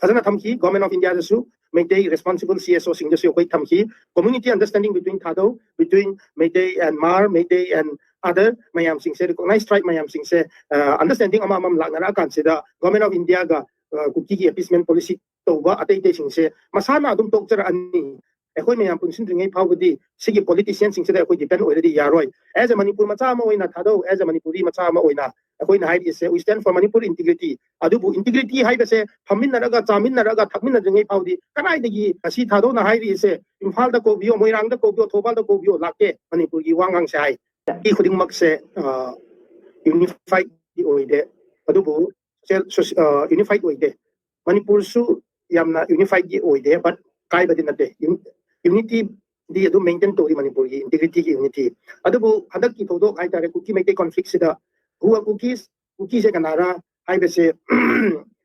fazana thamki government of India dasu Meitei responsible CSO sing dasu koi thamki community understanding between Thado, between Meitei and Mar, Meitei and other mayam sing se recognized tribe mayam sing se understanding amam laknara consider government of India ga kuki ki appeasement policy toba atai te sing se masana adum tokchar ani ekoi mayam punsin ringai phawdi sigi politician sing se ekoi depend already yaroi as a Manipur macha ma oina Thado as a Manipuri macha ma oina ekoi na hai is we stand for Manipur integrity adubu integrity hai se phaminaraga chaminaraga thakminadringai phawdi kanai dagi asi Thado na hai ri se Imphal da ko bio Moirang da ko bio Thobal da ko bio lakke Manipur gi wangang se hai i khudingmak se unified di oide adubu unified oide Manipur su yamna unified di oide but kai badin ate unity di adu maintain to Manipur gi integrity gi unity adubu hadak ki thodo kai tare kuki mete conflict sida huwa cookies se kanara hai bese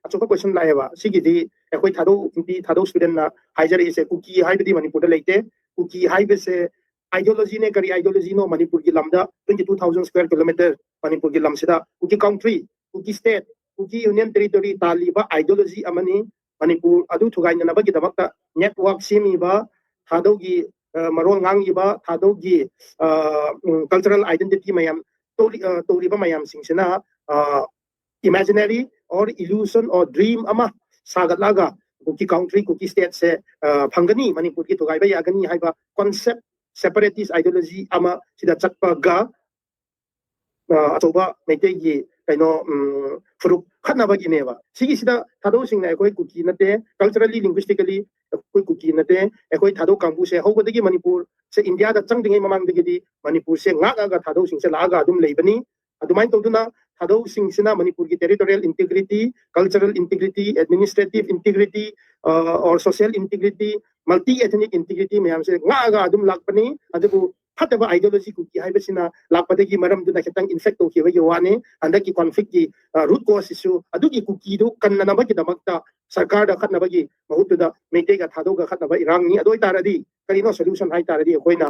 achoka question laeba sigi di ekoi Thado student na haijari se cookie hai bidi Manipur da leite cookie hai bese ideology ne kari ideology no Manipur ki lamda 22,000 square kilometer Manipur ki lamsida cookie country cookie state cookie union territory taliba ideology amani Manipur adu thugai na ba ki damakta network semi ba Thado gi marol ngang ba Thado gi cultural identity mayam tori ba mayam singsena imaginary or illusion or dream ama sagatlaga cookie country cookie state se phangani Manipur ki thugai ba yagani haiba concept separatist ideology ama sida chakpa ga achoba Meitei gi kaino furup khatnaba gi neba sigi sida Thado singna ekoi cookie nate culturally linguistically ekoi cookie nate ekoi Thado kambu se hobadagi Manipur se India da changdingai mamang dagi Manipur se ngaga ga Thado sing se laga adum leibani adumain toduna Thado sing sina Manipur ki territorial integrity cultural integrity administrative integrity or social integrity multi ethnic integrity mayam se ngaga adum lakpani adubu hataba ideology cookie hai besina lakpadagi maram duna ketang infect to kiwa yawane andaki conflict ki root cause issue adugi cookie do kanna na bagi damakta sarkar da khatna bagi mahut da Meitei ga Thado ga khatna ba irang ni adoi taradi karino solution hai taradi koina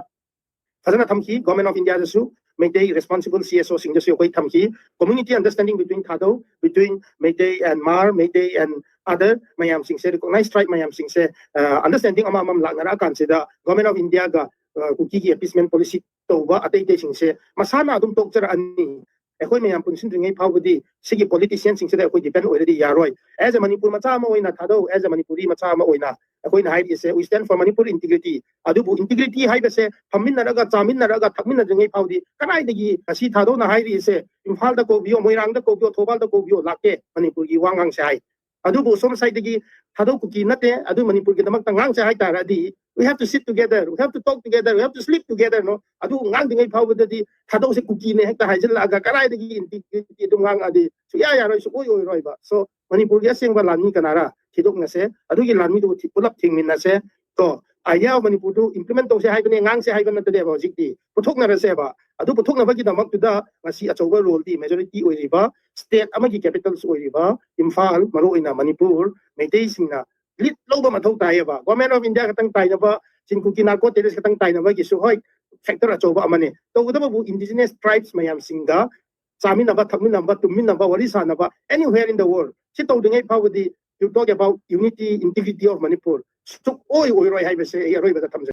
fazana thamki government of India dasu Meitei responsible CSO sing dasu koi thamki community understanding between Thado, between Meitei and Mar, Meitei and other mayam sing se recognized tribe mayam sing se understanding amam laknara consider government of India ga kuki ki appeasement policy toba atai te sing se masana adum tokchar ani ekoi mayam punsin ringai phawdi sigi politician sing se ekoi depend already yaroi as a Manipur macha ma oina Thado as a Manipuri macha ma oina ekoi na hai is we stand for Manipur integrity adubu integrity hai se phaminaraga chaminaraga thakminadringai phawdi kanai dagi asi Thado na hai ri se Imphal da ko bio Moirang da ko bio Thobal da ko bio lakke Manipur gi wangang se hai adubu som side dagi Thado cookie nate adu Manipur ki damak tangang se hai taradi we have to sit together we have to talk together we have to sleep together no adu ngang dingai phawdi Thado se cookie ne hekta haijal aga kanai dagi integrity dum ngang adi so ya roi so oi roi ba so Manipur ya sing ba lani kanara thidok na se adu gi lani do pulap thingmin na se to idea of Manipur to implement to se hai bane ngang se hai ban tade ba jikti puthok na ra se ba adu puthok na ba gi damak tu da ngasi achoba role di majority oi riba state amagi capitals oi riba Imphal maro ina Manipur Meitei singna lit loba mathau tai ba government of India katang tai na ba sin cookie narco terrorist katang tai na ba gi su hoi factor achoba amane to da bu indigenous tribes mayam singa chamin na ba thakmin na ba tumin na ba wari sa na ba anywhere in the world si to dingai phawdi you talk about unity integrity of Manipur so oi roi hai bese roi ba tham